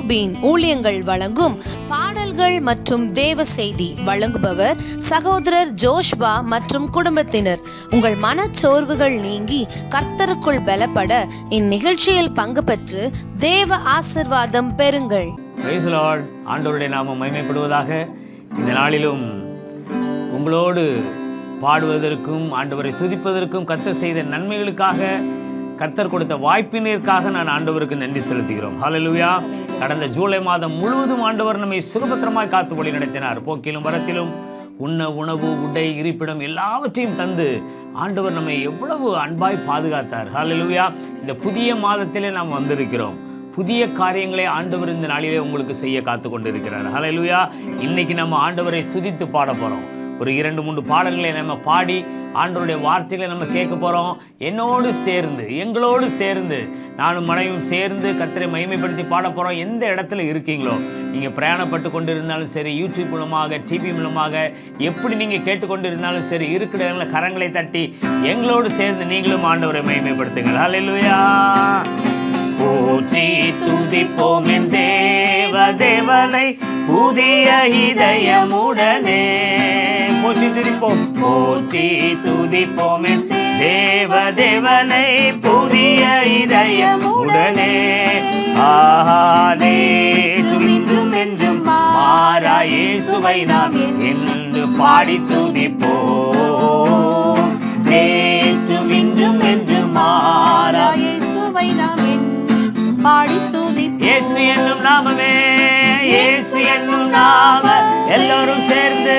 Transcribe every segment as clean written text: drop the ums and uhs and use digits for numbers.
யாக்கோபின் ஊழியங்கள் வழங்கும் பாடல்கள் மற்றும் தேவ செய்தி வழங்குபவர் சகோதரர் ஜோஷ்பா மற்றும் குடும்பத்தினர். உங்கள் மனச்சோர்வுகள் நீங்கி கர்த்தருக்குள் பலப்பட இந்நிகழ்ச்சியில் பங்கு பெற்று தேவ ஆசீர்வாதம் பெறுங்கள். Praise the Lord. ஆண்டவருடைய நாமம் மகிமைப்படுவதாக. இந்த நாளிலும் உங்களோடு பாடுவதற்கும் ஆண்டவரை துதிப்பதற்கும் கர்த்தர் செய்த நன்மைகளுக்காக, கர்த்தர் கொடுத்த வாய்ப்பினருக்காக நான் ஆண்டவருக்கு நன்றி செலுத்துகிறோம். ஹல்லேலூயா. கடந்த ஜூலை மாதம் முழுவதும் ஆண்டவர் நம்மை சுகபத்திரமாய் காத்து வழி நடத்தினார். போக்கிலும் வரத்திலும் உண்ண உணவு, உடை, இருப்பிடம் எல்லாவற்றையும் தந்து ஆண்டவர் நம்மை எவ்வளவு அன்பாய் பாதுகாத்தார். ஹல்லேலூயா. இந்த புதிய மாதத்திலே நாம் வந்திருக்கிறோம். புதிய காரியங்களை ஆண்டவர் இந்த நாளிலே உங்களுக்கு செய்ய காத்து கொண்டிருக்கிறார். ஹல்லேலூயா. இன்னைக்கு நம்ம ஆண்டவரை துதித்து பாட போகிறோம். ஒரு 2-3 பாடல்களை நம்ம பாடி ஆண்டவருடைய வார்த்தைகளை நம்ம கேட்க போகிறோம். என்னோடு சேர்ந்து, எங்களோடு சேர்ந்து, நானும் மனைவியும் சேர்ந்து கர்த்தரை மகிமைப்படுத்தி பாட போகிறோம். எந்த இடத்துல இருக்கீங்களோ, நீங்கள் பிரயாணப்பட்டு கொண்டு இருந்தாலும் சரி, யூடியூப் மூலமாக, டிவி மூலமாக, எப்படி நீங்கள் கேட்டுக்கொண்டு இருந்தாலும் சரி, இருக்கிற இடங்களில் கரங்களை தட்டி எங்களோடு சேர்ந்து நீங்களும் ஆண்டவரை மகிமைப்படுத்துங்கள். ஹல்லேலூயா. போற்றி துதிப்போம் என் தேவ தேவனை புதிய இதயமுடனே. போற்றி துதிப்போம், போற்றி துதிப்போம் என் தேவ தேவனை புதிய இதயமுடனே. ஆஹாலே துதித்தும் என்றும் மாறா இயேசுவை நாம் என்று பாடி துதிப்போம். நேற்றும் இன்றும் என்றும் மாறா இயேசுவை நாம் பாடி துதிப்போம். இயேசு என்னும் நாமமே, இயேசு என்னும் நாம எல்லோரும் சேர்ந்து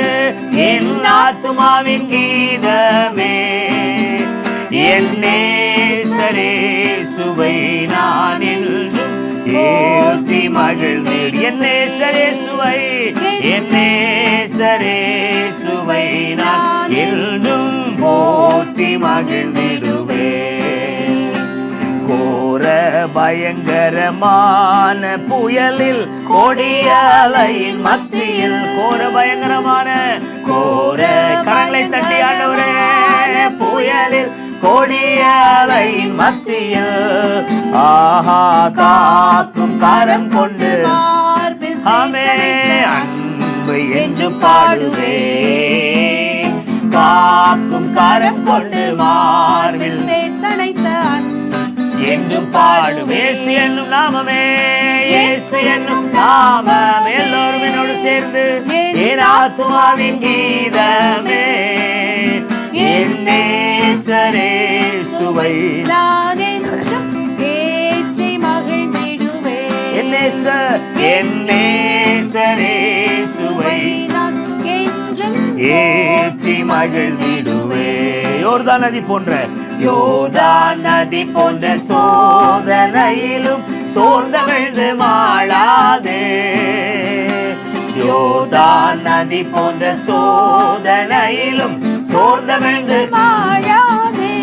என் ஆத்துமாவின் கீதமே. என் நேசரேசுவை நான் என்றும் ஏற்றி மகிழ்ந்தேன். என் நேசரேசுவை, என் நேசரேசுவை நான் என்றும் போற்றி மகிழ்ந்திடுவேன். கோர பயங்கரமான புயலில், கொடிய அலையின் மத்தியில், கோர பயங்கரமான கரங்களை தட்டி ஆண்டவரே, புயலில் கொடிய அலையின் மத்தியில், ஆஹா காக்கும் கரம் கொண்டு ஆமே அன்பு என்று பாடுவே. காக்கும் கரம் கொண்டு மார்பில் சேர்த்தணைத்த என்றும் பாடுவே. இயேசு என்னும் நாமமே, இயேசு என்னும் நாமம் எல்லோரும் என்னோடு சேர்ந்து என் ஆத்துமாவின் கீதமே. என் நேசரேசுவை நான் என்றும் ஏற்றி மகிழ்ந்திடுவேன். என் நேசரேசுவை நான் என்றும் ஏற்றி மகிழ்ந்திடுவேன். யோர்தான் நதி போன்ற, யோர்தான் நதி போன்ற சோதனையிலும் சோர்ந்தவிழ்ந்து மாளாதே. யோர்தான் நதி போன்ற சோதனையிலும் சோர்ந்தவிழ்ந்து மாளாதே.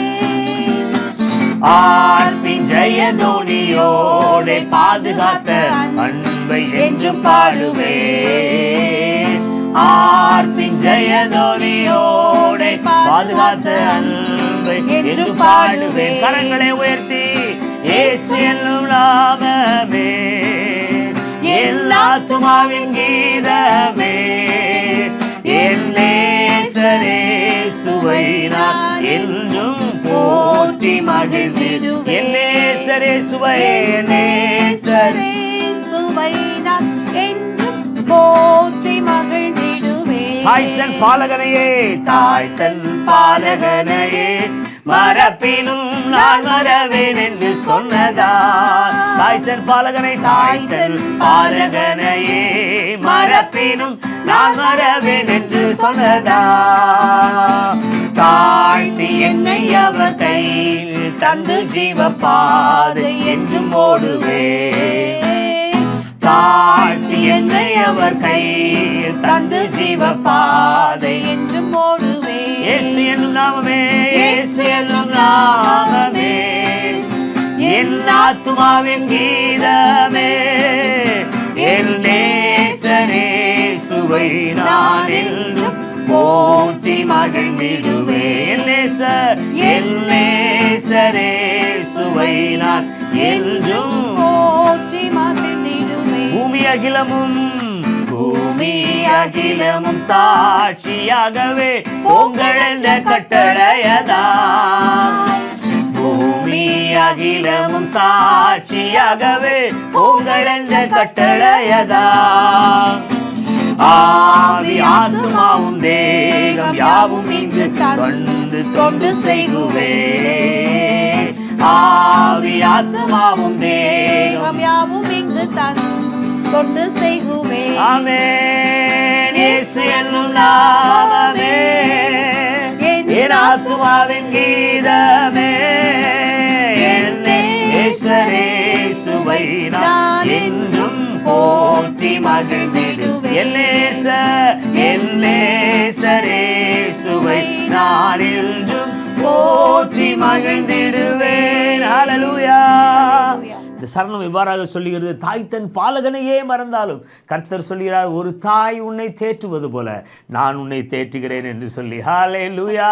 ஆர்ப்பின் ஜெயதோனியோட பாதுகாத்த அன்பை என்று பாடுவே. ஆர்ப்பின் ஜெயதோனியோட பாதுகாத்த அன்பை என்று பாடுவேன். கரங்களை உயர்த்தி இயேசு என்னும் நாமமே என் ஆத்துமாவின் கீதமே. என் நேசரேசுவை நான் என்றும் போற்றி மகிழ்ந்திடுவேன். என் நேசரேசுவை, நேசரேசுவை நான் என்றும் போற்றி மகிழ்ந்திடுவேன். தாய்த்தன் பாலகனையே, தாய்த்தன் பாலகனையே மரப்பினும் நான் மறவேன் என்று சொன்னதா. தாய்த்தன் பாலகனை, தாய்த்தன் பாலகனையே மரப்பினும் நான் மறவேன் என்று சொன்னதா. தாழ்த்தி என்னை அவர் கையில் தந்து ஜீவ பாதை என்றும் ஓடுவே. தாழ்த்தி என்னை அவர் கையில் தந்து ஜீவ பாதை என்றும் ஓடுவே. இயேசு என்னும் நாமமே, இயேசு என்னும் நாமமே என் ஆத்துமாவின் கீதமே. என் நேசரேசுவை நான் என்றும் போற்றி மகிழ்ந்திடுவேன். என் நேசரேசுவை நான் என்றும் போற்றி மகிழ்ந்திடுவேன். அகிலமும் பூமி அகிலமும் சாட்சியாகவே உங்கள் என்ற கட்டளையதா. பூமி அகிலமும் சாட்சியாகவே உங்கள் என்ற கட்டளையதா. ஆவி ஆத்மாவும் தேகம் யாவும் இங்கு வந்து தொண்டு செய்குவே. ஆவி ஆத்மாவும் தேகம் யாவும் இங்கு தொண்டு செய்குவே. ஆமென். இயேசு என்னும் நாமமே என் ஆத்மாவின் கீதமே. இயேசுவை நான் என்றும் போற்றி மகிழ்ந்திடுவேன். என் நேசரேசுவை நான் என்றும் போற்றி மகிழ்ந்திடுவேன். ஹல்லேலூயா. இந்த சரணம் இவ்வாறாக சொல்லுகிறது, தாய் தன் பாலகனையே மறந்தாலும் கர்த்தர் சொல்கிறார், ஒரு தாய் உன்னை தேற்றுவது போல நான் உன்னை தேற்றுகிறேன் என்று சொல்லி. ஹல்லேலூயா.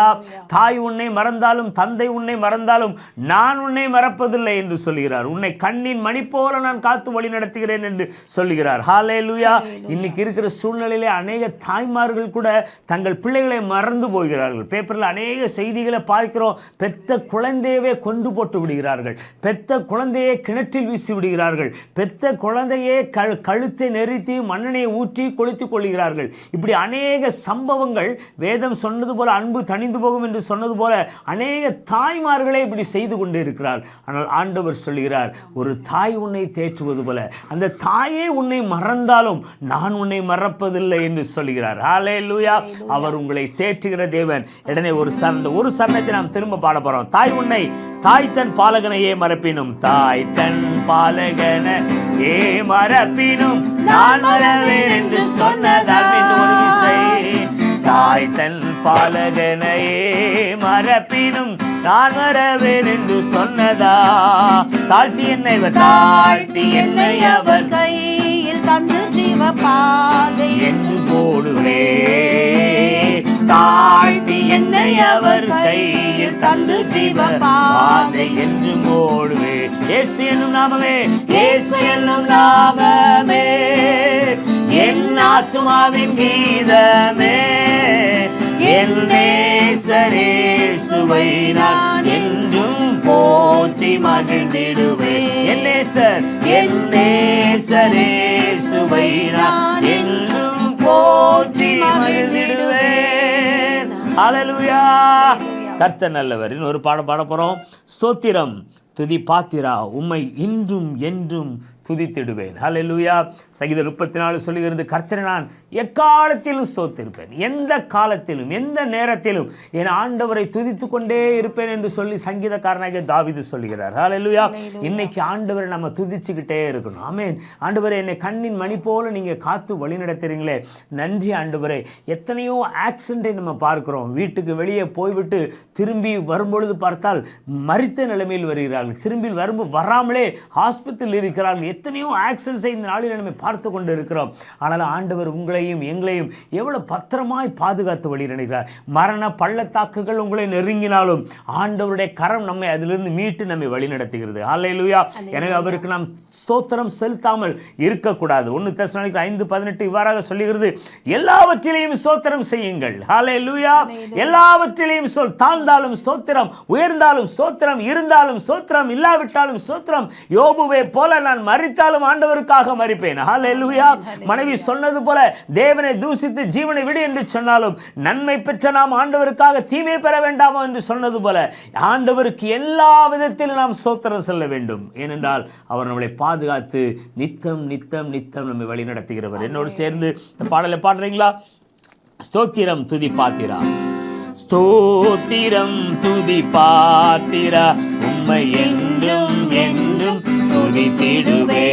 தாய் உன்னை மறந்தாலும் தந்தை உன்னை மறந்தாலும் நான் உன்னை மறப்பதில்லை என்று சொல்கிறார். உன்னை கண்ணின் மணி போல நான் காத்து வழி நடத்துகிறேன் என்று சொல்லுகிறார். ஹல்லேலூயா. இன்னைக்கு இருக்கிற சூழ்நிலையிலே அநேக தாய்மார்கள் கூட தங்கள் பிள்ளைகளை மறந்து போகிறார்கள். பேப்பரில் அநேக செய்திகளை பார்க்கிறோம். பெத்த குழந்தையவே கொண்டு போட்டு விடுகிறார்கள். பெத்த குழந்தையை கிணற்றில் வீசி விடுகிறார்கள். பெத்த குழந்தையே கழுத்தை நெரித்து மண்ணெண்ணெயை ஊற்றி கொளுத்திக் கொள்கிறார்கள். இப்படி அநேக சம்பவங்கள் வேதம் சொன்னது போல அன்பு தணிந்து போகும் என்று சொன்னது போல அநேக தாய்மார்களே இப்படி செய்து கொண்டு இருக்கிறார். ஆனால் ஆண்டவர் சொல்கிறார், ஒரு தாய் உன்னை தேற்றுவது போல அந்த தாயே உன்னை மறந்தாலும் நான் உன்னை மறப்பதில்லை என்று சொல்கிறார். ஹல்லேலூயா. அவர் உங்களை தேற்றுகிற தேவன். உடனே ஒரு சரணத்தை நாம் திரும்ப பாட போறோம். தாய் தன் பாலகனையே மறப்பினும், தாய் தன் பாலகனையே மறப்பினும் நான் மறவேன் என்று சொன்னதால். ஒரு விசை. தாய் தன் பாலகனையே மறப்பினும் நான் மறவேன் என்று சொன்னதா. தாழ்த்தி என்னை அவர் கையில் தந்து ஜீவ பாதை என்று போடுவே. தாழ்த்தி என்னை அவர் கையில் தந்து ஜீவ பாதை என்று போடுவே. இயேசு என்னும் நாமமே, இயேசு என்னும் நாமமே என் ஆத்துமாவின் கீதமே. என் நேசரேசுவை நான் என்றும் போற்றி மகிழ்ந்திடுவே. என் நேசரேசுவை நான் என்றும் போற்றி மகிழ்ந்திடுவேன். ஹல்லேலூயா. கர்த்தர் நல்லவர். இன்னொரு பாடம் பாட போறோம். ஸ்தோத்திரம் துதி பாத்திரா உம்மை இன்றும் என்றும் துதித்திடுவேன். ஹல்லேலூயா. சங்கீதம் 34 சொல்லுகிறது, கர்த்தரை நான் எக்காலத்திலும் ஸ்தோத்திருப்பேன். எந்த காலத்திலும் எந்த நேரத்திலும் என் ஆண்டவரை துதித்து கொண்டே இருப்பேன் என்று சொல்லி சங்கீதக்காரனாகிய தாவீது சொல்லுகிறார். ஹல்லேலூயா. இன்னைக்கு ஆண்டவரை நம்ம துதிச்சுக்கிட்டே இருக்கணும். ஆமென். ஆண்டவரே, என்னை கண்ணின் மணி போல நீங்கள் காத்து வழி நடத்துறீங்களே, நன்றி ஆண்டவரே. எத்தனையோ ஆக்சிடென்ட்டை நம்ம பார்க்கிறோம். வீட்டுக்கு வெளியே போய்விட்டு திரும்பி வரும்பொழுது பார்த்தால் மரித்த நிலைமையில் வருகிறார்கள். திரும்பி வராமலே ஆஸ்பத்திரியில் இருக்கிறார்கள். எத்தனையோ ஆக்சிடென்ட்ஸை இந்த நாளில் நம்ம பார்த்து கொண்டு இருக்கிறோம். ஆனால் ஆண்டவர் உங்களையும் எங்களையும் எவ்வளவு பத்திரமாய் பாதுகாத்து வழி நடக்கிறார். மரண பள்ளத்தாக்குகள் உங்களை நெருங்கினாலும் ஆண்டவருடைய கரம் நம்மை அதிலிருந்து மீட்டு நம்மை வழி நடத்துகிறது. ஹல்லேலூயா. எனவே அவருக்கு நாம் ஸ்தோத்திரம் செலுத்தாமல் இருக்கக்கூடாது. 1 தெசலோனிக்கர் 5:18 இவ்வாறாக சொல்லுகிறது, எல்லாவற்றிலையும் ஸ்தோத்திரம் செய்யுங்கள். ஹல்லேலூயா. எல்லாவற்றிலையும் தாழ்ந்தாலும் ஸ்தோத்திரம், உயர்ந்தாலும் ஸ்தோத்திரம், இருந்தாலும் ஸ்தோத்திரம், இல்லாவிட்டாலும் ஸ்தோத்திரம். யோபுவை போல நான் மரித்தாலும் ஆண்டவருக்காக மரிப்பேன். ஹல்லேலூயா. மனைவி சொன்னது போல தேவனை தூசித்து ஜீவனை விடு என்று சொன்னாலும் நன்மை பெற்ற நாம் ஆண்டவருக்காக தீமை பெற வேண்டாமோ என்று சொன்னது போல ஆண்டவருக்கு எல்லா விதத்திலும் நாம் ஸ்தோத்திரம் செல்ல வேண்டும். ஏனென்றால் அவர் நம்மளை பாதுகாத்து நித்தம் நித்தம் நித்தம் நம்மை வழி நடத்துகிறவர். என்னோடு சேர்ந்து இந்த பாடலை பாடுறீங்களா? ஸ்தோத்திரம் துதி பாத்திரா, ஸ்தோத்திரம் துதி பாத்திரா உம்மை என்றும் என்றும் துதித்திடுவே.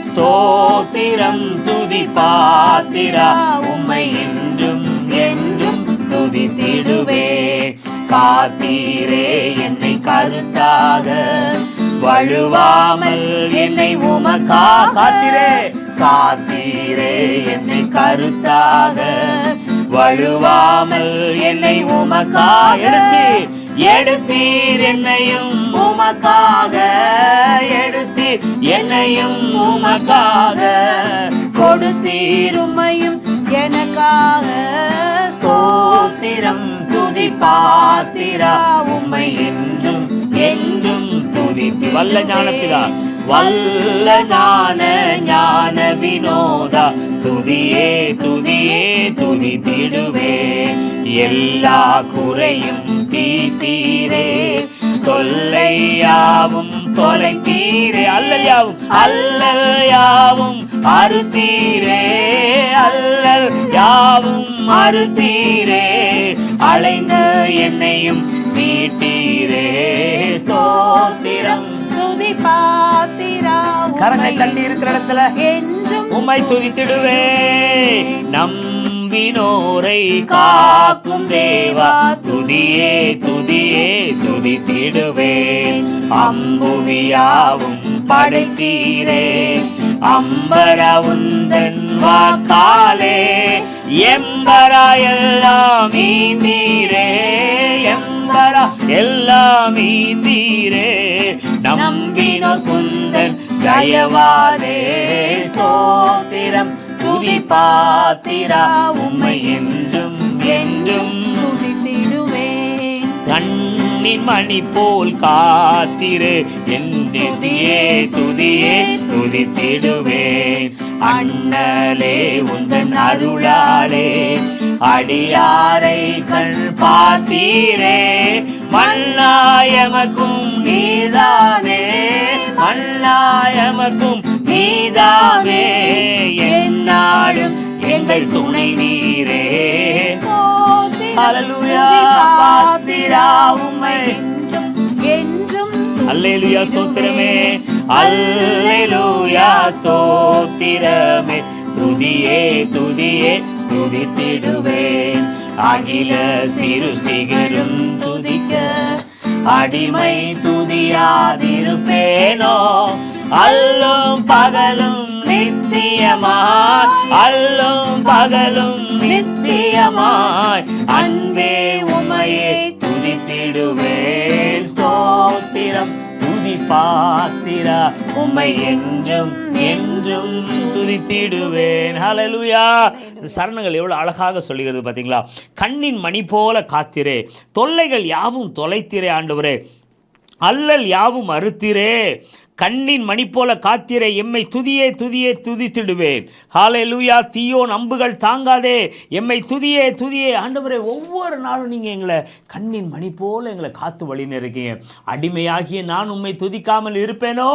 ஸ்தோத்திரம் துதி பாத்திரா உம்மை என்றும் என்றும் துதித்திடுவே. காத்தீரே என்னை கருத்தாக, வழுவாமல் என்னை காத்தீரே என்னை கருத்தாக, வழுவாமல் என்னை எடுத்தீர் என்னையும் உமக்காக, எடுத்தீர் என்னையும் உமக்காக. தந்தீர் உம்மையும் எனக்காக ஸ்தோத்திரம் துதி பாத்திரா உம்மை என்றும் என்றும் துதித்து வல்ல ஞானபிதா வல்ல ஞான வினோதா துதியே துதியே துதித்திடுவே எல்லா குறையும் தீரே தொல்லையாவும் தொலைத்தீரே அல்லல் யாவும் அறுத்தீரே அல்லல் யாவும் அறுத்தீரே அலைந்த என்னையும் மீட்டீரே ஸ்தோத்திரம் துதி பாத்திரா கரங்களை தள்ளி இருக்கிற இடத்துல என்றும் உம்மை துதித்திடுவே நம்பினோரை காக்கும் தேவா துதியே துதியே துதித்திடுவே அம்புவியாவும் படைத்தீரே அம்பரா உந்தன் வாக்காலே எம்பரா எல்லாம் ஈந்தீரே எம்பரா எல்லாம் ஈந்தீரே நம்பினோ குந்தன் தயவாதே ஸ்தோத்திரம் துதி பாத்திரா உம்மை என்றும் என்றும் துதித்திடுவே கண்ணின் மணி போல் காத்திரு என் துதியே துதியே துதித்திடுவேன் அண்ணலே உந்தன் அருளாலே அடியாரை கண் பார்த்தீரே மண்ணாயமக்கும் நீதானே மண்ணாயமக்கும் நீதானே என்னாலும் எங்கள் துணை நீரே ஹல்லேலூயா பாத்திரா உம்மை என்றும் அல்லேலூயா ஸ்தோத்திரமே அல்லேலூயா ஸ்தோத்திரமே துதியே துதியே துதித்திடுவேன் அகில சிருஷ்டிகரும் துதிக்க அடிமை துதியாதிருப்பேனோ அல்லும் பகலும் நித்தியமாய் அல்லும் பகலும் நித்தியமாய் அன்பே உமையே துதித்திடுவேன் ஸ்தோத்திரம் துதி பாத்திரா உம்மை என்றும் என்றும் துதித்திடுவேன் ஹல்லேலூயா. இந்த சரணங்கள் எவ்வளவு அழகாக சொல்லுகிறது பார்த்தீங்களா? கண்ணின் மணி போல காத்திரே தொல்லைகள் யாவும் தொலைத்திரே ஆண்டவரே அல்லல் யாவும் அறுத்திரே கண்ணின் மணி போல காத்திரே எம்மை துதியே துதியே துதித்திடுவேன் ஹல்லேலூயா. தீயோன் அம்புகள் தாங்காதே எம்மை துதியே துதியே ஆண்டவரே ஒவ்வொரு நாளும் நீங்கள் எங்களை கண்ணின் மணி போல எங்களை காத்து வழின்னு இருக்கீங்க. அடிமையாகிய நான் உம்மை துதிக்காமல் இருப்பேனோ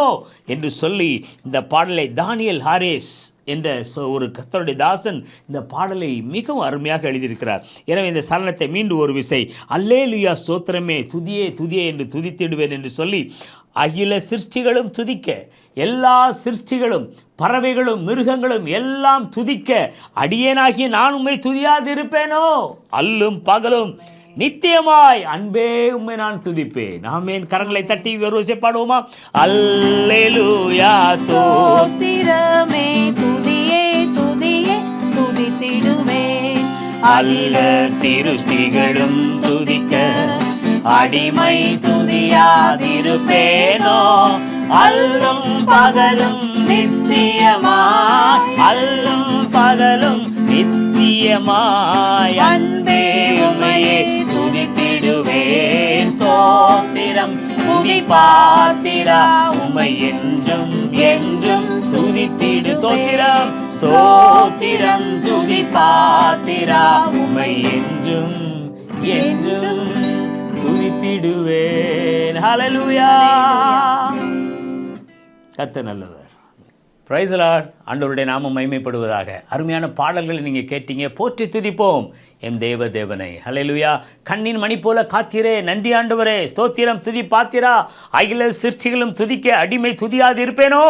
என்று சொல்லி இந்த பாடலை தானியல் ஹாரேஸ் என்ற ஒரு கர்த்தருடைய தாசன் இந்த பாடலை மிகவும் அருமையாக எழுதியிருக்கிறார். எனவே இந்த சரணத்தை மீண்டும் ஒரு விசை அல்லேலூயா ஸ்தோத்திரமே துதியே துதியே என்று துதித்திடுவேன் என்று சொல்லி அகில சிருஷ்டிகளும் துதிக்க எல்லா சிருஷ்டிகளும் பறவைகளும் மிருகங்களும் எல்லாம் துதிக்க அடியேனாகிய நான் உம்மை துதியாதிருப்பேனோ அல்லும் பகலும் நித்தியமாய் அன்பே உம்மை நான் துதிப்பேன். ஆமென். கரங்களை தட்டி ஒரு விசை பாடுவோமா? அல்லேலூயா ஸ்தோத்திரமே துதியே துதியே துதித்திடுவேன் அல்ல சிருஷ்டிகளும் துதிக்க அடிமை துதியாதிருப்பேனோ அல்லும் பகலும் நித்தியமாய் அல்லும் பகலும் நித்தியமாய் அன்பே உம்மையே துதித்திடுவேன் ஸ்தோத்திரம் துதி பாத்திரா உம்மை என்றும் என்றும் துதித்திடு ஸ்தோத்திரம் ஸ்தோத்திரம் துதி பாத்திரா உம்மை என்றும் என்றும் துதித்திடுவேன். ஹல்லேலூயா. கர்த்தர் நல்லவர். Praise the Lord. ஆண்டவருடைய நாமம் மகிமைப்படுவதாக. அருமையான பாடல்களை நீங்கள் கேட்டீங்க. போற்றி துதிப்போம் எம் தேவனை. ஹல்லேலூயா. கண்ணின் மணி போல காத்திரே நன்றி ஆண்டவரே ஸ்தோத்திரம் துதி பாத்திரா அகில சிருஷ்டிகளும் துதிக்க அடிமை துதியாது இருப்பேனோ.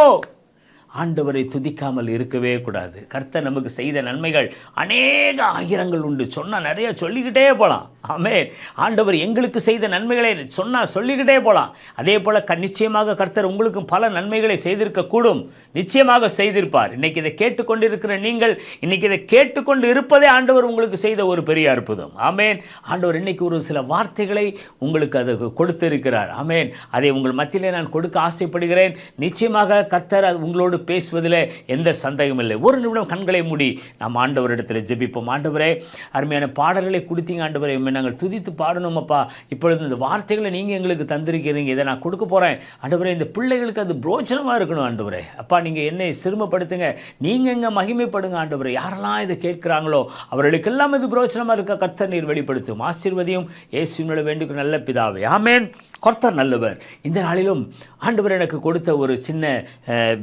ஆண்டவரை துதிக்காமல் இருக்கவே கூடாது. கர்த்தர் நமக்கு செய்த நன்மைகள் அநேக ஆயிரங்கள் உண்டு. சொன்னால் நிறைய சொல்லிக்கிட்டே போகலாம். ஆமென். ஆண்டவர் எங்களுக்கு செய்த நன்மைகளை சொன்னால் சொல்லிக்கிட்டே போகலாம். அதே போல் நிச்சயமாக கர்த்தர் உங்களுக்கும் பல நன்மைகளை செய்திருக்கக்கூடும். நிச்சயமாக செய்திருப்பார். இன்றைக்கி இதை கேட்டுக்கொண்டிருக்கிற நீங்கள் இன்றைக்கி இதை கேட்டுக்கொண்டு இருப்பதே ஆண்டவர் உங்களுக்கு செய்த ஒரு பெரிய அற்புதம். ஆமென். ஆண்டவர் இன்றைக்கி ஒரு சில வார்த்தைகளை உங்களுக்கு அதை கொடுத்திருக்கிறார். ஆமென். அதை உங்கள் மத்தியிலே நான் கொடுக்க ஆசைப்படுகிறேன். நிச்சயமாக கர்த்தர் உங்களோடு ஆண்டவரோடு பேசுவதில் எந்த சந்தேகமும் இல்லை. ஒரு நிமிடம் கண்களை மூடி நாம் ஆண்டவரிடத்தில் ஜெபிப்போம். ஆண்டவரே, அருமையான பாடல்களை கொடுத்தீங்க ஆண்டவரே, நாங்கள் துதித்து பாடணும் அப்பா. இப்பொழுது இந்த வார்த்தைகளை நீங்கள் எங்களுக்கு தந்திருக்கிறீங்க, இதை நான் கொடுக்க போகிறேன் ஆண்டவரே. இந்த பிள்ளைகளுக்கு அது பிரோஜனமாக இருக்கணும் ஆண்டவரே. அப்பா, நீங்கள் என்னை சிறுமப்படுத்துங்க, நீங்கள் எங்கே மகிமைப்படுங்க ஆண்டவரே. யாரெல்லாம் இதை கேட்கிறாங்களோ அவர்களுக்கெல்லாம் இது பிரோஜனமாக இருக்க கர்த்தர் நீர் வெளிப்படுத்தும். ஆசீர்வதியும் இயேசுவின் வேண்டிய நல்ல பிதாவே, ஆமென். கர்த்தர் நல்லவர். இந்த நாளிலும் ஆண்டவர் எனக்கு கொடுத்த ஒரு சின்ன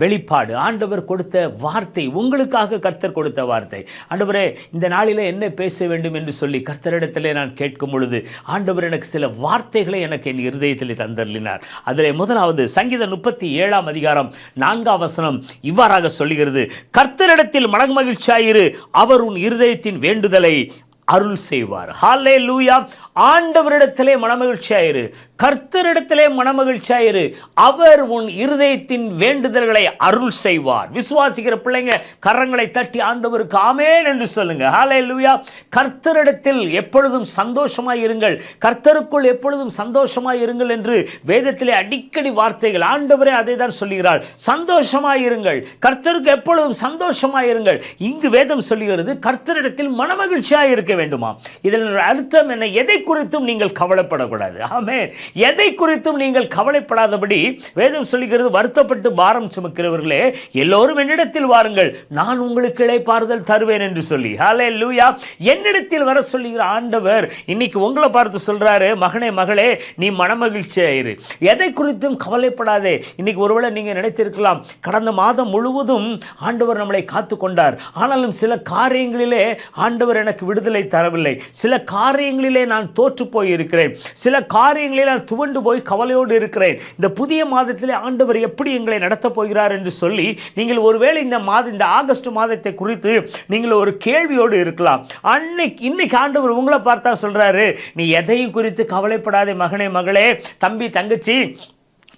வெளிப்பாடு, ஆண்டவர் கொடுத்த வார்த்தை, உங்களுக்காக கர்த்தர் கொடுத்த வார்த்தை. ஆண்டவரே, இந்த நாளில் என்ன பேச வேண்டும் என்று சொல்லி கர்த்தரிடத்திலே நான் கேட்கும் பொழுது ஆண்டவர் எனக்கு சில வார்த்தைகளை எனக்கு என் இருதயத்தில் தந்தருளினார். அதில் முதலாவது சங்கீதம் 37 அதிகாரம் 4 வசனம் இவ்வாறாக சொல்லுகிறது, கர்த்தரிடத்தில் மனமகிழ்ச்சியாயிரு, அவர் உன் இருதயத்தின் வேண்டுதலை அருள் செய்வார். ஹல்லேலூயா. ஆண்டவரிடத்திலே மனமகிழ்ச்சியாயிரு, கர்த்தரிடத்திலே மனமகிழ்ச்சியாயிரு, அவர் உன் இருதயத்தின் வேண்டுதல்களை அருள் செய்வார். விசுவாசிக்கிற பிள்ளைங்க கரங்களை தட்டி ஆண்டவருக்கு ஆமென் என்று சொல்லுங்க. ஹல்லேலூயா. கர்த்தரிடத்தில் எப்பொழுதும் சந்தோஷமாய் இருங்கள், கர்த்தருக்குள் எப்பொழுதும் சந்தோஷமாய் இருங்கள் என்று வேதத்திலே அடிக்கடி வார்த்தைகள். ஆண்டவரே அதை தான் சொல்லுகிறார், சந்தோஷமாய் இருங்கள், கர்த்தருக்கு எப்பொழுதும் சந்தோஷமாய் இருங்கள். இங்கு வேதம் சொல்லுகிறது கர்த்தரிடத்தில் மனமகிழ்ச்சியாய் இருக்க வேண்டுமா? இதன் அர்த்தம் என்ன? எதை குறித்தும் நீங்கள் கவலைப்படக்கூடாது. ஆமென். எதை குறித்தும் நீங்கள் கவலைப்படாதபடி வேதம் சொல்லுகிறது, வருத்தப்பட்டு பாரம் சுமக்கிறவர்களே எல்லோரும் என்னிடத்தில் வாருங்கள், நான் உங்களுக்கு இளைப்பாறுதல் தருவேன் என்று சொல்லி. ஹல்லேலூயா. என்னிடத்தில் வர சொல்லுகிற ஆண்டவர் இன்னைக்கு உங்களை பார்த்து சொல்றாரு, மகனே மகளே, நீ மனமகிழ்ச்சியாயிரு, எதை குறித்தும் கவலைப்படாதே. இன்னைக்கு ஒருவேளை நீங்க நினைத்திருக்கலாம், கடந்த மாதம் முழுவதும் ஆண்டவர் நம்மளை காத்து கொண்டார், ஆனாலும் சில காரியங்களிலே ஆண்டவர் எனக்கு விடுதலை தரவில்லை, சில காரியங்களிலே நான் தோற்று போய் இருக்கிறேன், சில காரியங்களிலே நான் துவண்டு போய் கவலையோடு இருக்கிறேன், இந்த புதிய மாதத்திலே ஆண்டவர் எப்படி எங்களை நடத்தப் போகிறார் என்று சொல்லி நீங்கள் ஒருவேளை இந்த ஆகஸ்ட் மாதத்தை குறித்து நீங்கள் ஒரு கேள்வியோடு இருக்கலாம். இன்னைக்கு ஆண்டவர் உங்களை பார்த்தா சொல்றாரு, நீ எதையும் குறித்து கவலைப்படாதே மகனே மகளே, தம்பி தங்கச்சி,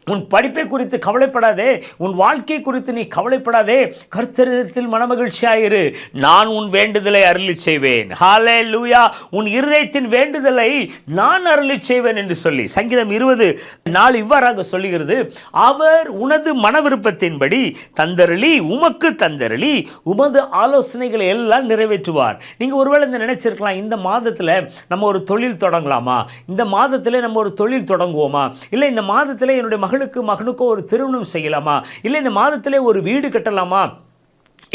உன் படிப்பை குறித்து கவலைப்படாதே, உன் வாழ்க்கை குறித்து நீ கவலைப்படாதே, கர்த்தரிடத்தில் மனமகிழ்ச்சியாயிரு, நான் உன் வேண்டுதலை அருளி செய்வேன். ஹல்லேலூயா. உன் இருதயத்தின் வேண்டுதலை நான் அருளி செய்வேன் என்று சொல்லி சங்கீதம் 20:4 இவ்வாறாக சொல்லுகிறது, அவர் உனது மன விருப்பத்தின்படி தந்தருளி உமக்கு தந்தருளி உமது ஆலோசனைகளை எல்லாம் நிறைவேற்றுவார். நீங்க ஒருவேளை இந்த நினைச்சிருக்கலாம், இந்த மாதத்தில் நம்ம ஒரு தொழில் தொடங்கலாமா, இந்த மாதத்தில் நம்ம ஒரு தொழில் தொடங்குவோமா, இல்லை இந்த மாதத்தில் என்னுடைய மகனுக்கோ ஒரு திருமணம் செய்யலாமா, இல்லை இந்த மாதத்திலே ஒரு வீடு கட்டலாமா,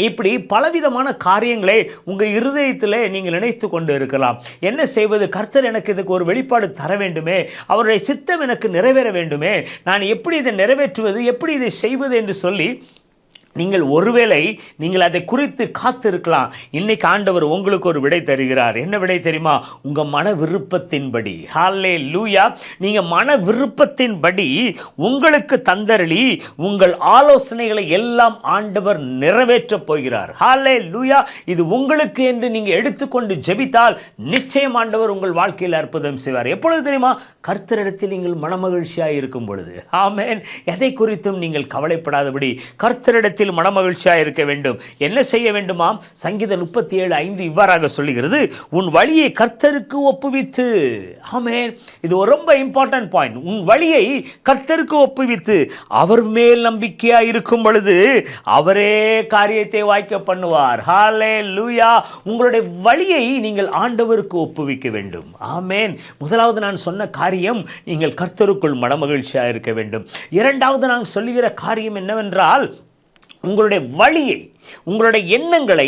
இப்படி பலவிதமான காரியங்களை உங்கள் இருதயத்தில் நீங்கள் நினைத்து கொண்டு இருக்கலாம். என்ன செய்வது? கர்த்தர் எனக்கு இதுக்கு ஒரு வெளிப்பாடு தர வேண்டுமே, அவருடைய சித்தம் எனக்கு நிறைவேற வேண்டுமே, நான் எப்படி இதை நிறைவேற்றுவது, எப்படி இதை செய்வது என்று சொல்லி நீங்கள் ஒருவேளை நீங்கள் அதை குறித்து காத்திருக்கலாம். இன்னைக்கு ஆண்டவர் உங்களுக்கு ஒரு விடை தருகிறார். என்ன விடை தெரியுமா? உங்கள் மன விருப்பத்தின்படி. ஹல்லேலூயா. நீங்கள் மன விருப்பத்தின்படி உங்களுக்கு தந்தருளி உங்கள் ஆலோசனைகளை எல்லாம் ஆண்டவர் நிறைவேற்றப் போகிறார். ஹல்லேலூயா. இது உங்களுக்கு என்று நீங்கள் எடுத்துக்கொண்டு ஜெபித்தால் நிச்சயம் ஆண்டவர் உங்கள் வாழ்க்கையில் அற்புதம் செய்வார். எப்பொழுது தெரியுமா? கர்த்தரிடத்தில் நீங்கள் மனமகிழ்ச்சியாக இருக்கும் பொழுது. ஆமென். எதை குறித்தும் நீங்கள் கவலைப்படாதபடி கர்த்தரிடத்தில் மனமகிழ்ச்சியாக இருக்க வேண்டும். என்ன செய்ய வேண்டுமாம்? சங்கீதம் 37:5 இவ்வாறாக சொல்லுகிறது, உன் வழியை கர்த்தருக்கு ஒப்புவித்து. ஆமென். இது ஒரு ரொம்ப இம்பார்ட்டன்ட் பாயிண்ட். உன் வழியை கர்த்தருக்கு ஒப்புவித்து அவர் மேல் நம்பிக்கையாக இருக்கும் பொழுது அவரே காரியத்தை வாய்க்க பண்ணுவார். ஹல்லேலூயா. உங்களுடைய வழியை நீங்கள் ஆண்டவருக்கு ஒப்புவிக்க வேண்டும். ஆமென். முதலாவது நான் சொன்ன காரியம், நீங்கள் கர்த்தருக்குள் மனமகிழ்ச்சியாக இருக்க வேண்டும். இரண்டாவது நான் சொல்லுகிற காரியம் என்னவென்றால், உங்களுடைய வழியை, உங்களுடைய எண்ணங்களை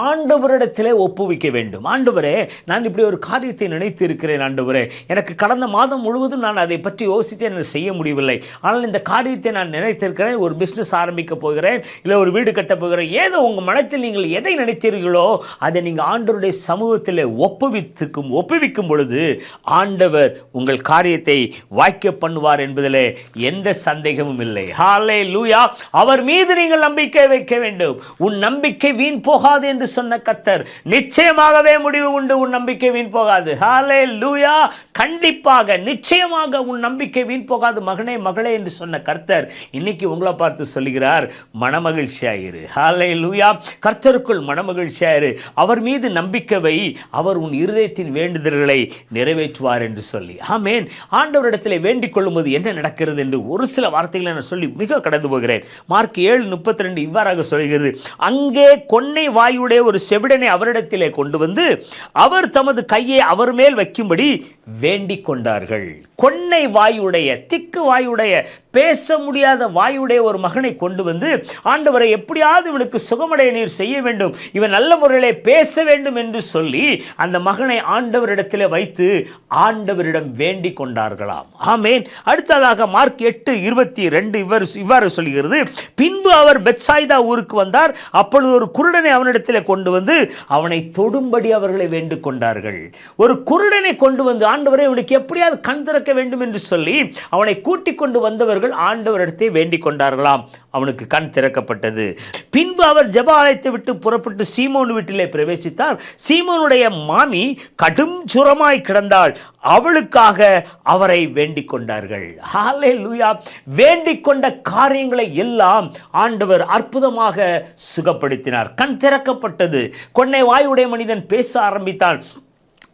ஆண்டவரிடத்திலே ஒப்புவிக்க வேண்டும். ஆண்டவரே, நான் இப்படி ஒரு காரியத்தை நினைத்து இருக்கிறேன் ஆண்டவரே, எனக்கு கடந்த மாதம் முழுவதும் நான் அதை பற்றி யோசித்து எனக்கு செய்ய முடியவில்லை, ஆனால் இந்த காரியத்தை நான் நினைத்திருக்கிறேன், ஒரு பிஸ்னஸ் ஆரம்பிக்க போகிறேன், இல்லை ஒரு வீடு கட்ட போகிறேன், ஏதோ உங்கள் மனத்தில் நீங்கள் எதை நினைத்தீர்களோ அதை நீங்கள் ஆண்டவருடைய சமூகத்தில் ஒப்புவிக்கும் பொழுது ஆண்டவர் உங்கள் காரியத்தை வாய்க்க பண்ணுவார் என்பதில் எந்த சந்தேகமும் இல்லை. ஹல்லேலூயா. அவர் மீது நீங்கள் நம்பிக்கை வைக்க வேண்டும். உன் நம்பிக்கை வீண் போகாது என்று சொன்ன கர்த்தர் நிச்சயமாகவே முடிவு உண்டு. உன் நம்பிக்கை வீண் போகாது. ஹல்லேலூயா. கண்டிப்பாக நிச்சயமாக உன் நம்பிக்கை வீண் போகாது மகனே மகளே என்று சொன்ன கர்த்தர் இன்னைக்கு உங்களை பார்த்து சொல்லுகிறார், மனமகிழ்ச்சியாயிரு. ஹல்லேலூயா. கர்த்தருக்குள் மனமகிழ்ச்சியாயிரு. அவர் மீது நம்பிக்கை வை. அவர் உன் இருதயத்தின் வேண்டுதல்களை நிறைவேற்றுவார் என்று சொல்லி. ஆமென். ஆண்டவரிடத்தில் வேண்டிக் கொள்ளும்போது என்ன நடக்கிறது என்று ஒரு சில வார்த்தைகளை நான் சொல்லி மிக கடந்து போகிறேன். மார்க் 7:32 இவ்வாறாக சொல்கிறது, அங்கே கொன்னை வாயுடைய ஒரு செவிடனை அவரிடத்திலே கொண்டு வந்து அவர் தமது கையை அவர் மேல் வைக்கும்படி வேண்டிக் கொண்டார்கள். கொன்னை வாயுடைய, திக்கு வாயுடைய, பேச முடியாத வாயுடைய ஒரு மகனை கொண்டு வந்து, ஆண்டவரை எப்படியாவது இவனுக்கு சுகமடைய நீர் செய்ய வேண்டும், இவன் நல்ல முறையிலே பேச வேண்டும் என்று சொல்லி அந்த மகனை ஆண்டவரிடத்திலே வைத்து ஆண்டவரிடம் வேண்டிக் கொண்டார்களாம். ஆமென். அடுத்ததாக மார்க் 8:22 இவ்வாறு சொல்கிறது, பின்பு அவர் பெத்சாய்தா ஊருக்கு வந்தார். அப்பொழுது ஒரு குருடனை அவனிடத்தில் கொண்டு வந்து அவனை தொடும்படி அவர்களை வேண்டிக் கொண்டார்கள். ஒரு குருடனை கொண்டு வந்து, ஆண்டவரை இவனுக்கு எப்படியாவது கண் திறக்க வேண்டும் என்று சொல்லி அவனை கூட்டிக் கொண்டு வந்தவர்கள் ஆண்டவரிடத்தை வேண்டிக் கொண்டார்களாம். அவனுக்கு கண் திறக்கப்பட்டது. பின்பு அவர் ஜெப ஆலயத்தை விட்டு புறப்பட்டு சீமோன் வீட்டிலே பிரவேசித்தார். சீமோனுடைய மாமி கடும் ஜுரமாய் கிடந்தாள். அவளுக்காக அவரை வேண்டிக் கொண்டார்கள். ஹல்லேலூயா. வேண்டிக் கொண்ட காரியங்களை எல்லாம் ஆண்டவர் அற்புதமாக சுகப்படுத்தினார். கண் திறக்கப்பட்டது. கொன்னை வாயுடைய மனிதன் பேச ஆரம்பித்தான்.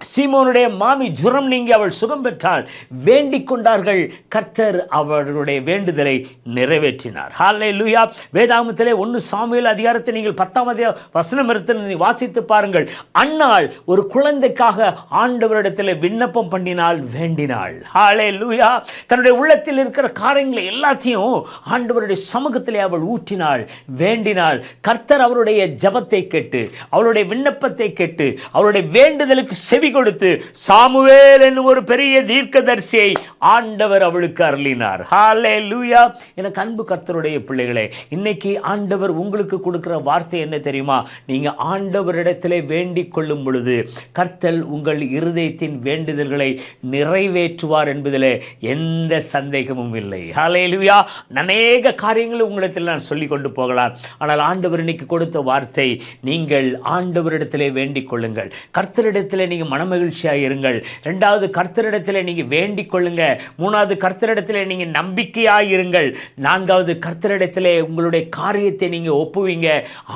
சீமோனுடைய மாமி ஜுரம் நீங்கி அவள் சுகம் பெற்றாள். வேண்டிக் கொண்டார்கள். கர்த்தர் அவர்களுடைய வேண்டுதலை நிறைவேற்றினார். ஹல்லேலூயா. வேதாகமத்திலே 1 சாமுவேல் அதிகாரத்தை நீங்கள் 10 வசனம் எடுத்து வாசித்து பாருங்கள். அன்னாள் ஒரு குழந்தைக்காக ஆண்டவரிடத்தில் விண்ணப்பம் பண்ணினாள், வேண்டினாள். ஹல்லேலூயா. தன்னுடைய உள்ளத்தில் இருக்கிற காரியங்களை எல்லாத்தையும் ஆண்டவருடைய சமூகத்திலே அவள் ஊற்றினாள், வேண்டினாள். கர்த்தர் அவருடைய ஜெபத்தை கேட்டு, அவளுடைய விண்ணப்பத்தை கேட்டு, அவளுடைய வேண்டுதலுக்கு செவி கொடுத்து சாமுவேல் என்னும் ஒரு பெரிய தீர்க்கதரிசியை ஆண்டவர் அவளுக்கு அருளினார். ஹல்லேலூயா. எனக்கு அன்பு கர்த்தருடைய பிள்ளைகளே, இன்னைக்கு ஆண்டவர் உங்களுக்கு கொடுக்கிற வார்த்தை என்ன தெரியுமா? நீங்க ஆண்டவரிடத்திலே வேண்டிக் கொள்ளும் பொழுது கர்த்தர் உங்கள் இருதயத்தின் வேண்டுதல்களை நிறைவேற்றுவார் என்பதிலே எந்த சந்தேகமும் இல்லை. ஹல்லேலூயா. அநேக காரியங்களை உங்களிடத்தில் நான் சொல்லிக் கொண்டு போகலாம். ஆனால் ஆண்டவர் இன்னைக்கு கொடுத்த வார்த்தை, நீங்கள் ஆண்டவரிடத்திலே வேண்டிக் கொள்ளுங்கள். கர்த்தரிடத்திலே நீங்க மனமகிழ்ச்சியாக இருங்கள். 2வது கர்த்தரிடத்தில் நீங்க வேண்டிக் கொள்ளுங்க. 3வது கர்த்தரிடத்தில் நீங்க நம்பிக்கையாக இருங்கள். 4வது கர்த்தரிடத்தில் உங்களுடைய காரியத்தை நீங்க ஒப்புவீங்க.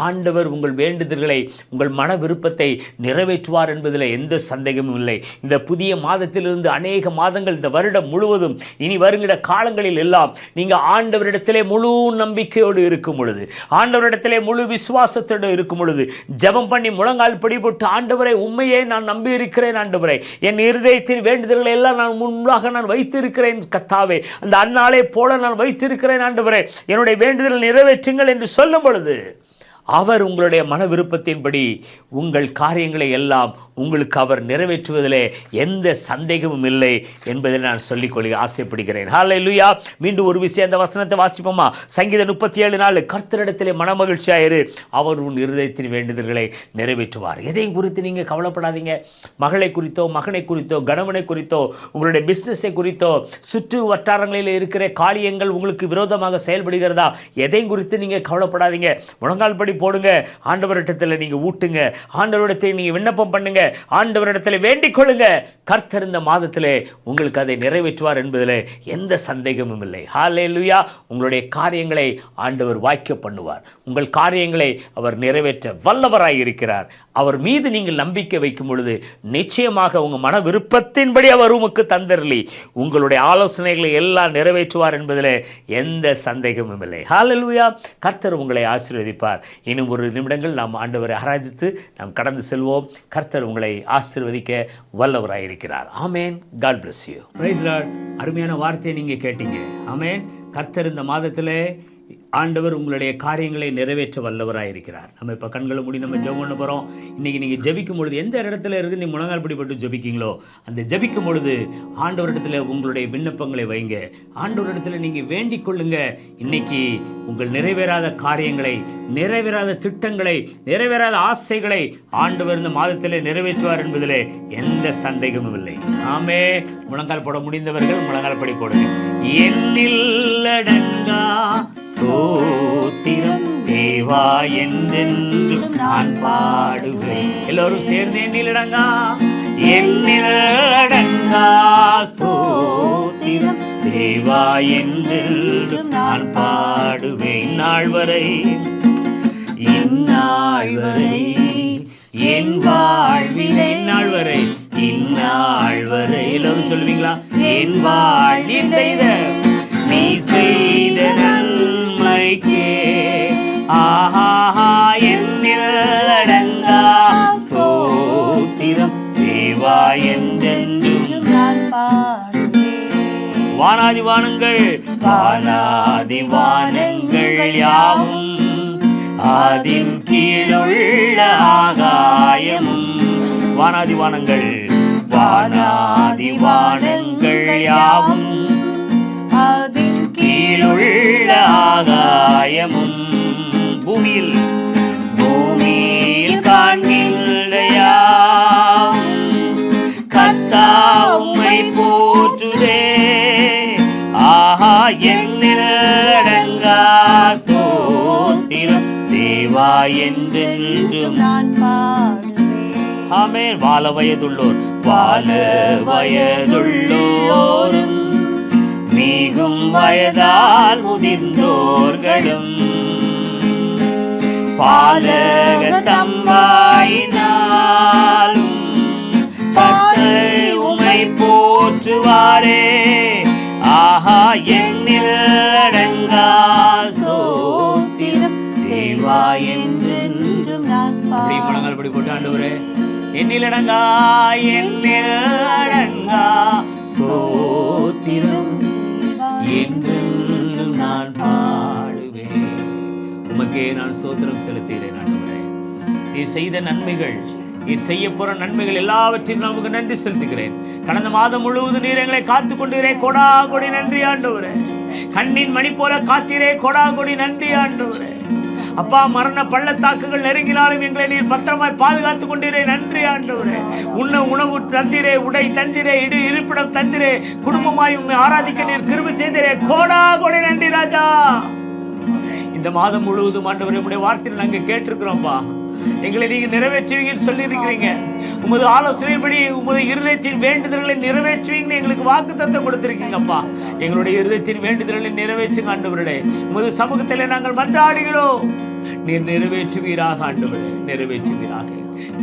ஆண்டவர் உங்கள் வேண்டுதல்களை, உங்கள் மன விருப்பத்தை நிறைவேற்றுவார் என்பதில் எந்த சந்தேகமும் இல்லை. இந்த புதிய மாதத்திலிருந்து அநேக மாதங்கள், இந்த வருடம் முழுவதும், இனி வருகிற காலங்களில் எல்லாம் நீங்க ஆண்டவரிடத்திலே முழு நம்பிக்கையோடு இருக்கும் பொழுது, ஆண்டவரிடத்திலே முழு விசுவாசத்தோடு இருக்கும் பொழுது, ஜெபம் பண்ணி முழங்கால் படி போட்டு, ஆண்டவரை உண்மையே நான் நம்பி இருக்கிறேன் ஆண்டவரே, என் இருதயத்தின் வேண்டுதல்களை எல்லாம் நான் முன்பாக நான் வைத்திருக்கிறேன் கர்த்தாவே, அந்த அன்னாளை போல நான் வைத்திருக்கிறேன் ஆண்டவரே, என்னுடைய வேண்டுதல் நிறைவேற்றுங்கள் என்று சொல்லும் பொழுது அவர் உங்களுடைய மன விருப்பத்தின்படி உங்கள் காரியங்களை எல்லாம் உங்களுக்கு அவர் நிறைவேற்றுவதிலே எந்த சந்தேகமும் இல்லை என்பதை நான் சொல்லிக்கொள்ள ஆசைப்படுகிறேன். ஹல்லேலூயா. மீண்டும் ஒரு விஷயம், அந்த வசனத்தை வாசிப்போமா? சங்கீதம் 37:4, கர்த்தரிடத்திலே மனமகிழ்ச்சியாயிரு, அவர் உன் இருதயத்தின் வேண்டுதல்களை நிறைவேற்றுவார். எதையும் குறித்து நீங்கள் கவலைப்படாதீங்க. மகளை குறித்தோ, மகனை குறித்தோ, கணவனை குறித்தோ, உங்களுடைய பிஸ்னஸை குறித்தோ, சுற்று வட்டாரங்களில் இருக்கிற காரியங்கள் உங்களுக்கு விரோதமாக செயல்படுகிறதா, எதையும் குறித்து நீங்கள் கவலைப்படாதீங்க. முழங்கால் படி போடுங்க. ஆண்டவரிடத்தில் நீங்க ஊட்டுங்க. ஆண்டவரிடத்தில் நீங்க விண்ணப்பம் பண்ணுங்க. ஆண்டவரிடத்தில் வேண்டிக் கொள்ளுங்க. கர்த்தர் இந்த மாதத்திலே உங்களுக்கு அதை நிறைவேற்றுவார் என்பதில் எந்த சந்தேகமும் இல்லை. ஹல்லேலூயா. உங்களுடைய காரியங்களை ஆண்டவர் வாய்க்க பண்ணுவார். உங்கள் காரியங்களை அவர் நிறைவேற்ற வல்லவராய் இருக்கிறார். அவர் மீது நீங்கள் நம்பிக்கை வைக்கும் பொழுது நிச்சயமாக உங்கள் மன விருப்பத்தின்படி அவர் உமக்கு தந்தரலி உங்களுடைய ஆலோசனைகளை எல்லாம் நிறைவேற்றுவார் என்பதில் எந்த சந்தேகமும் இல்லை. ஹல்லேலூயா. கர்த்தர் உங்களை ஆசீர்வதிப்பார். இன்னும் ஒரு நிமிடங்கள் நாம் ஆண்டவரை ஆராதித்து நாம் கடந்து செல்வோம். கர்த்தர் உங்களை ஆசீர்வதிக்க வல்லவராயிருக்கிறார். ஆமென். God bless you. Praise Lord. அருமையான வார்த்தையை நீங்க கேட்டீங்க. ஆமென். கர்த்தர் இந்த மாதத்திலே ஆண்டவர் உங்களுடைய காரியங்களை நிறைவேற்ற வல்லவராயிருக்கிறார். நம்ம இப்போ கண்களை மூடி நம்ம ஜெபம் பண்ண போகிறோம். இன்றைக்கி நீங்கள் ஜெபிக்கும் பொழுது எந்த இடத்துல இருந்து நீங்கள் முழங்கால் படிப்பட்டு ஜெபிக்கீங்களோ அந்த ஜெபிக்கும் பொழுது ஆண்டவரிடத்தில் உங்களுடைய விண்ணப்பங்களை வைங்க. ஆண்டவரிடத்தில் நீங்கள் வேண்டிக் கொள்ளுங்க. இன்னைக்கு உங்கள் நிறைவேறாத காரியங்களை, நிறைவேறாத திட்டங்களை, நிறைவேறாத ஆசைகளை ஆண்டவர் இந்த மாதத்தில் நிறைவேற்றுவார் என்பதில் எந்த சந்தேகமும் இல்லை. ஆமே. முழங்கால் போட முடிந்தவர்கள் முழங்கால் படி போடுங்க. எண்ணில் அடங்கா சோத்திரம் தேவா என்றென்றும் நான் பாடுவேன். எல்லோரும் சேர்ந்து எண்ணிலடங்கா எண்ணிலடங்கா ஸ்தோத்திரம் தேவா என்றென்றும் நான் பாடுவேன். இந்நாள் வரை இந்நாள் வரை என் வாழ்விலே இந்நாள் வரை இந்நாள் வரை எல்லோரும் சொல்லுவீங்களா? என் வாழ்வில் நீ செய்த நன்மைக்கே ஆஹா என்னில் அடங்கா ஸ்தோத்திரம் தேவா என்றென்றும் நான் பாடுவேன். வானாதி வானங்கள் வானாதி வானங்கள் யாவும் அதின் கீழுள்ள ஆகாயமும் வானாதி வானங்கள் வானாதி வானங்கள் யாவும் அதின் கீழுள்ள ஆகாயமும் பூமியில் பூமியில் காண்கின்ற யாவும் கர்த்தர் உம்மை போற்றுதே ஆஹா என்னில் அடங்கா ஸ்தோத்திரம் தேவா என்றென்றும் நான் பாடுவேன். ஆமென். வால வயதுள்ளோரும் மிகும் வயதால் முதிர்ந்தோர்களும் பாலக தம்பாயினாலும் கர்த்தர் உம்மை போற்றுவாரே ஆஹா என்னில் அடங்கா ஸ்தோத்திரம் தேவா என்றென்றும் நான் பாடுவேன். படி போட்டு ஆண்டவரே என்னில் அடங்கா ஸ்தோத்திரம் என்றென்றும் நான் பாடுவேன். உமக்கே நான் ஸ்தோத்திரம் செலுத்துகிறேன் ஆண்டவரே. நீர் செய்த நன்மைகள் நீர் செய்ய போற நன்மைகள் எல்லாவற்றையும் நமக்கு நன்றி செலுத்துகிறேன். கடந்த மாதம் முழுவதும் நீர் எங்களை காத்து கொண்டீரே, கொடா கொடி நன்றி ஆண்டவரே. கண்ணின் மணி போல காத்தீரே, கொடா கொடி நன்றி ஆண்டவரே. அப்பா, மரண பள்ளத்தாக்குகள் நெருங்கினாலும் எங்களை நீர் பத்திரமாய் பாதுகாத்து கொண்டீரே, நன்றி ஆண்டவரே. உணவு தந்திரே, உடை தந்திரே, இருப்பிடம் தந்திரே, குடும்பமாய் உண்மை ஆராதிக்க நீர் கிருபை செய்தீரே, கோடா கொடி நன்றி ராஜா. இந்த மாதம் முழுவதும் ஆண்டவரே உம்முடைய வார்த்தையில் நாங்கள் கேட்டிருக்கிறோம்ப்பா. எங்களை நீங்க நிறைவேற்றுவீங்கன்னு சொல்லி இருக்கிறீங்க. உமது ஆலோசனைப்படி உமது இருதயத்தின் வேண்டுதல்களை நிறைவேற்றுவீங்கன்னு எங்களுக்கு வாக்குத்தத்தம் கொடுத்திருக்கீங்கப்பா. எங்களுடைய இருதயத்தின் வேண்டுதல்களை நிறைவேற்றுங்க ஆண்டவரே. உமது சமூகத்திலே நாங்கள் மன்றாடுகிறோம். நீர் நிறைவேற்றுவீராக ஆண்டவரே, நிறைவேற்றுவீராக.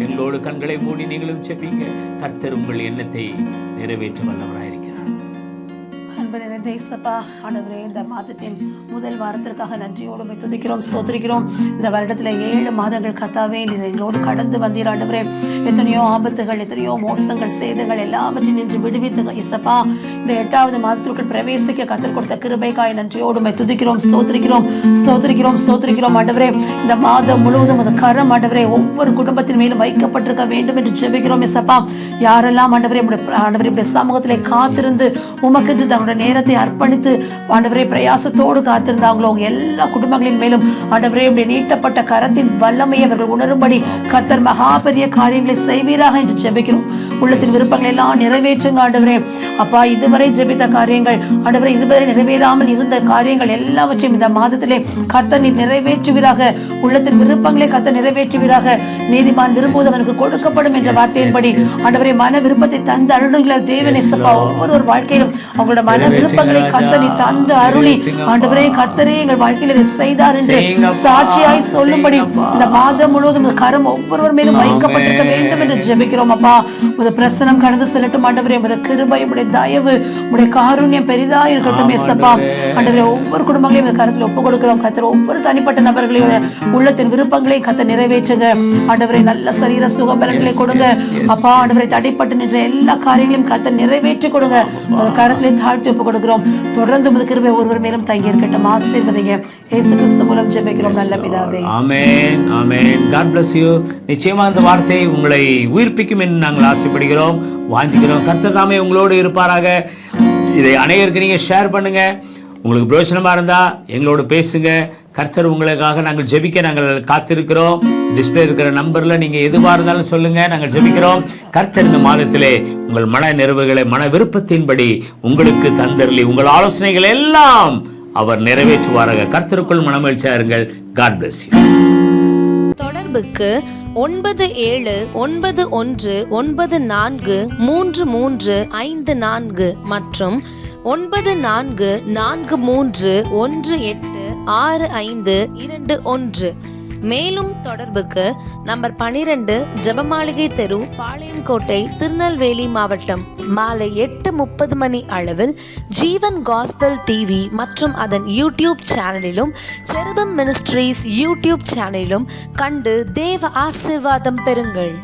எங்களோடு கண்களை மூடி நீங்களும் செப்பீங்க. கர்த்தர் உங்கள் எண்ணத்தை நிறைவேற்ற வல்லவராயிருக்கிறார். ஆண்டவரே, இந்த மாதத்தின் முதல் வாரத்திற்காக நன்றியோடு துதிக்கிறோம், ஸ்தோத்திரிக்கிறோம். இந்த வருடத்துல 7 மாதங்கள் கர்த்தாவே நீர் எங்களோடு கடந்து வந்தீர் ஆண்டவரே. எத்தனையோ ஆபத்துகள், எத்தனையோ மோசங்கள், சேதங்கள் எல்லாவற்றையும் நின்று விடுவித்து இயேசப்பா இந்த 8வது மாதத்திற்குள் பிரவேசிக்க கர்த்தர் கொடுத்த கிருபைக்காய் நன்றியோடு துதிக்கிறோம், ஸ்தோத்திரிக்கிறோம், ஸ்தோத்திரிக்கிறோம், ஸ்தோத்திரிக்கிறோம் ஆண்டவரே. இந்த மாதம் முழுவதும் அந்த கரம் ஆண்டவரே ஒவ்வொரு குடும்பத்தின் மேலும் வைக்கப்பட்டிருக்க வேண்டும் என்று ஜெபிக்கிறோம் இயேசப்பா. யாரெல்லாம் ஆண்டவரே இப்படி சமூகத்திலே காத்திருந்து உமக்கென்று தங்களுடைய நேரத்தை அர்ப்பணித்து ஆண்டவரே பிரயாசத்தோடு காத்திருந்தாங்களோ எல்லா குடும்பங்களின் மேலும் ஆண்டவரே உடைய நீட்டப்பட்ட கரத்தின் வல்லமையை அவர்கள் உணரும்படி கர்த்தர் மகா பெரிய காரியங்களை செய்வீராக என்று ஜெபிக்கிறோம். உள்ளத்தின் விருப்பங்களை எல்லாம் நிறைவேற்றுங்க ஆண்டவரே. அப்பா, இதுவரை ஜெபித்த காரியங்கள் ஆண்டவரே, இதுவரை நிறைவேறாமல் இருந்த காரியங்கள் எல்லாவற்றையும் இந்த மாதத்திலே கர்த்தர் நீர் நிறைவேற்றுவீராக. உள்ளத்தின் விருப்பங்களை கர்த்தர் நிறைவேற்றுவீராக. நீதிமான் விரும்புவதவனுக்கு கொடுக்கப்படும் என்ற வார்த்தையின்படி ஆண்டவரே மன விருப்பத்தை தந்து அருளுகிற தேவனே சப்பா, ஒவ்வொரு வாழ்க்கையிலும் அவங்களோட மன விருப்பங்களை கர்த்தர் தந்து அருளி ஆண்டவரே கர்த்தரே எங்கள் வாழ்க்கையில இதை செய்தார் என்று சாட்சியாய் சொல்லும்படி இந்த மாதம் முழுவதும் கரம் ஒவ்வொருவர் மேலும் வைக்கப்பட்டிருக்க வேண்டும் என்று ஜெபிக்கிறோம். அப்பா, உமது பிரசனம் கடந்து செல்லட்டும் ஆண்டவரே. உமது கிருபை, உம்முடைய தயவு, உம்முடைய காருண்யம் பெரிதா இருக்கட்டும் இயேசப்பா. ஆண்டவரே, ஒவ்வொரு குடும்பங்களையும் இந்த கரத்தில் ஒப்புக் கொடுக்கிறோம் கர்த்தர். ஒவ்வொரு தனிப்பட்ட நபர்களையும் உள்ளத்தின் விருப்பங்களை கர்த்தர் நிறைவேற்றுங்க ஆண்டவரே. நல்ல சரீர சுகபலன்களை கொடுங்க அப்பா. ஆண்டவரை தடைப்பட்டு நின்ற எல்லா காரியங்களையும் கர்த்தர் நிறைவேற்றி கொடுங்க. கரத்திலே தாழ்த்தி ஒப்புக் கொடுக்கிறோம். தொடர்ந்து உமது கிருபை ஒருவர் மேலும் தங்கி இருக்கட்டும். ஆசீர்வதிங்க. இயேசு கிறிஸ்து மூலம் ஜெபிக்கிறோம் நல்ல பிதாவே. ஆமென், ஆமென். God bless you. நிச்சயமா இந்த வார்த்தை உங்களை உயிர்ப்பிக்கும் என்று நாங்கள் ஆசைப்படுகிறோம், வாஞ்சிக்கிறோம். கர்த்தர் தாமே உங்களோடு இருப்பாராக. இதை அனைவருக்கு நீங்க ஷேர் பண்ணுங்க. உங்களுக்கு பிரயோஜனமா இருந்தா எங்களோடு பேசுங்க. கர்த்தர் உங்களுக்காக நாங்கள் ஜெபிக்க நாங்கள் காத்திருக்கிறோம். டிஸ்பிளே இருக்கிற நம்பர்ல நீங்க எதுவா இருந்தாலும் சொல்லுங்க, நாங்கள் ஜெபிக்கிறோம். கர்த்தர் இந்த மாதத்திலே உங்கள் மன நிறைவுகளை மன விருப்பத்தின்படி உங்களுக்கு தந்தரலி உங்கள் ஆலோசனைகள் எல்லாம் அவர் நிறைவேற்றுவாராக. கர்த்தருக்குள் மனமகிழ்ச்சியா இருங்கள். God bless you. தொடர்புக்கு 9711943354 மற்றும் 9443186521. மேலும் தொடர்புக்கு நம்பர் 12 ஜெபமாளிகை தெரு, பாளையங்கோட்டை, திருநெல்வேலி மாவட்டம். மாலை 8:30 மணி அளவில் ஜீவன் காஸ்பல் டிவி மற்றும் அதன் யூடியூப் சேனலிலும் செருபம் மினிஸ்ட்ரீஸ் யூடியூப் சேனலிலும் கண்டு தேவ ஆசீர்வாதம் பெறுங்கள்.